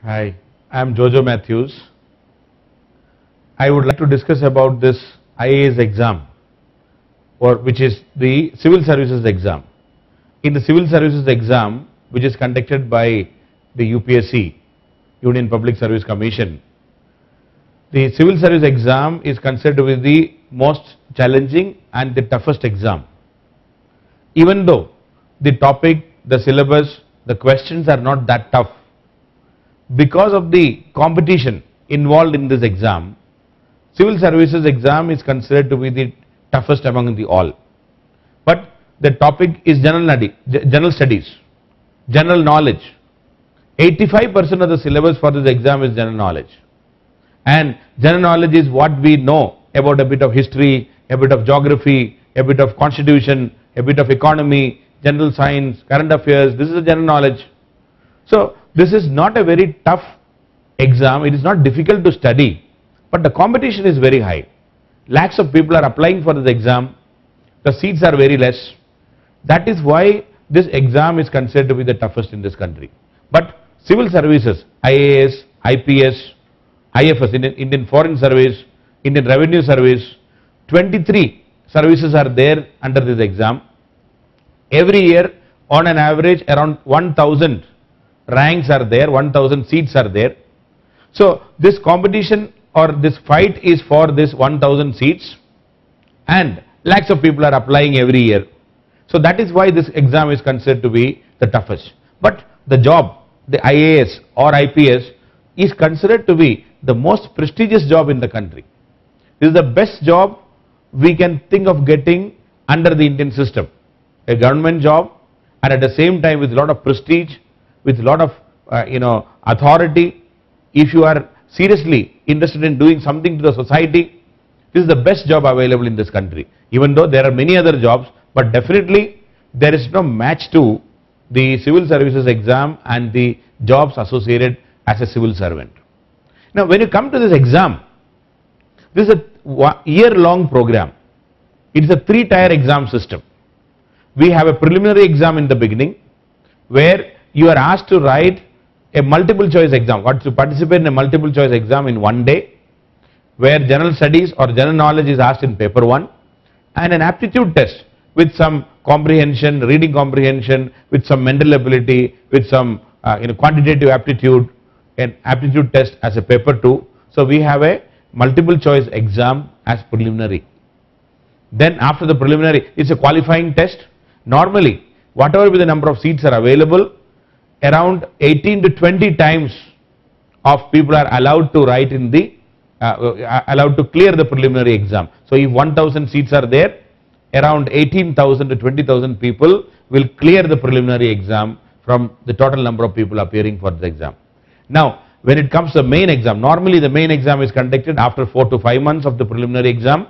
Hi, I am Jojo Matthews. I would like to discuss about this IAS exam, or which is the civil services exam. In the civil services exam, which is conducted by the UPSC, Union Public Service Commission, the civil service exam is considered to be the most challenging and the toughest exam. Even though the topic, the syllabus, the questions are not that tough, because of the competition involved in this exam, civil services exam is considered to be the toughest among the all. But the topic is general studies, general knowledge. 85% of the syllabus for this exam is general knowledge. And general knowledge is what we know about a bit of history, a bit of geography, a bit of constitution, a bit of economy, general science, current affairs. This is the general knowledge. So this is not a very tough exam. It is not difficult to study, but the competition is very high. Lakhs of people are applying for this exam. The seats are very less. That is why this exam is considered to be the toughest in this country. But civil services, IAS, IPS, IFS, Indian Foreign Service, Indian Revenue Service, 23 services are there under this exam. Every year, on an average, around 1,000 ranks are there, 1,000 seats are there. So this competition or this fight is for this 1,000 seats, and lakhs of people are applying every year. So that is why this exam is considered to be the toughest. But the job, the IAS or IPS, is considered to be the most prestigious job in the country. This is the best job we can think of getting under the Indian system. A government job, and at the same time with a lot of prestige, with a lot of authority. If you are seriously interested in doing something to the society, this is the best job available in this country. Even though there are many other jobs, but definitely there is no match to the civil services exam and the jobs associated as a civil servant. Now when you come to this exam, this is a year-long program. It is a 3-tier exam system. We have a preliminary exam in the beginning, where you are asked to write a multiple choice exam, to participate in a multiple choice exam in one day, where general studies or general knowledge is asked in paper 1, and an aptitude test with some comprehension, reading comprehension, with some mental ability, with some quantitative aptitude, an aptitude test as a paper 2. So we have a multiple choice exam as preliminary. Then after the preliminary, it's a qualifying test. Normally, whatever be the number of seats are available, around 18 to 20 times of people are allowed to write in the, allowed to clear the preliminary exam. So if 1,000 seats are there, around 18,000 to 20,000 people will clear the preliminary exam from the total number of people appearing for the exam. Now, when it comes to the main exam, normally the main exam is conducted after 4 to 5 months of the preliminary exam,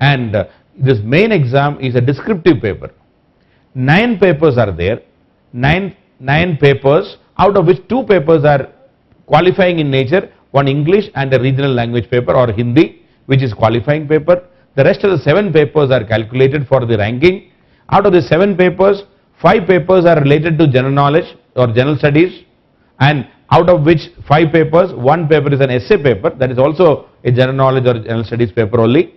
and this main exam is a descriptive paper. 9 papers are there, 9 papers, out of which 2 papers are qualifying in nature, one English and a regional language paper or Hindi, which is qualifying paper. The rest of the 7 papers are calculated for the ranking. Out of the 7 papers, 5 papers are related to general knowledge or general studies, and out of which 5 papers, 1 paper is an essay paper, that is also a general knowledge or general studies paper only,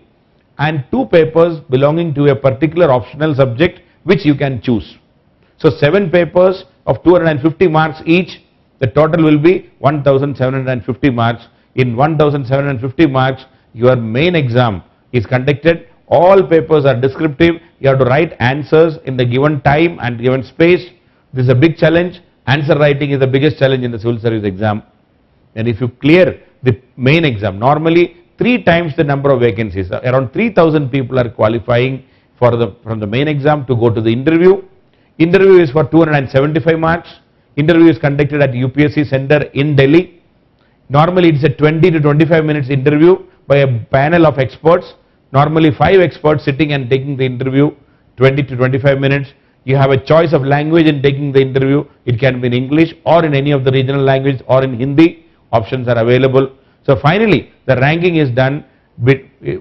and 2 papers belonging to a particular optional subject which you can choose. So 7 papers of 250 marks each, the total will be 1,750 marks. In 1,750 marks, your main exam is conducted. All papers are descriptive. You have to write answers in the given time and given space. This is a big challenge. Answer writing is the biggest challenge in the civil service exam. And if you clear the main exam, normally 3 times the number of vacancies, around 3,000 people are qualifying from the main exam to go to the interview. Interview is for 275 marks. Interview is conducted at UPSC Center in Delhi. Normally it is a 20 to 25 minutes interview by a panel of experts. Normally 5 experts sitting and taking the interview, 20 to 25 minutes. You have a choice of language in taking the interview. It can be in English or in any of the regional languages or in Hindi. Options are available. So finally, the ranking is done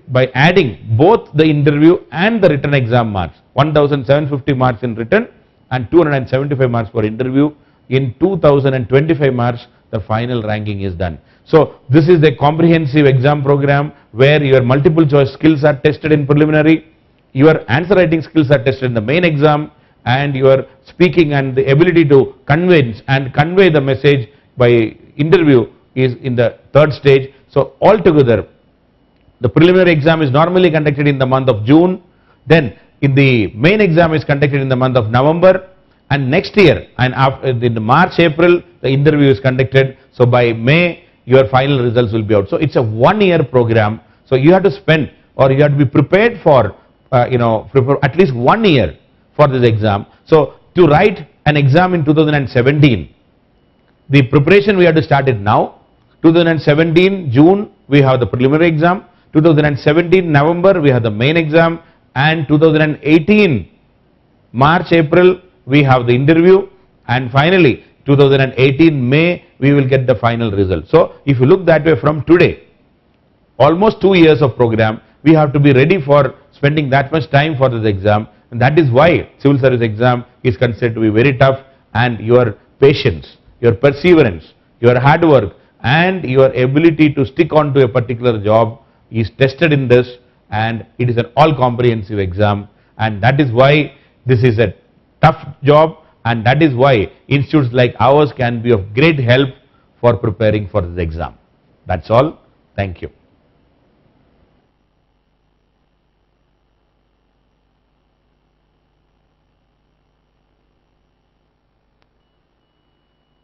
by adding both the interview and the written exam marks. 1,750 marks in written and 275 marks for interview. In 2,025 marks, the final ranking is done. So this is a comprehensive exam program where your multiple choice skills are tested in preliminary, your answer writing skills are tested in the main exam, and your speaking and the ability to convince and convey the message by interview is in the third stage. So altogether, the preliminary exam is normally conducted in the month of June, then in the main exam is conducted in the month of November, and next year and after in March, April the interview is conducted. So by May your final results will be out. So it's a 1 year program. So you have to spend, or you have to be prepared for prepare at least 1 year for this exam. So to write an exam in 2017, the preparation we have to start it now. 2017 June we have the preliminary exam, 2017 November we have the main exam, and 2018 March, April we have the interview, and finally 2018 May we will get the final result. So if you look that way, from today, almost 2 years of program, we have to be ready for spending that much time for this exam, and that is why civil service exam is considered to be very tough, and your patience, your perseverance, your hard work and your ability to stick on to a particular job is tested in this, and it is an all comprehensive exam, and that is why this is a tough job, and that is why institutes like ours can be of great help for preparing for this exam. That's all. Thank you.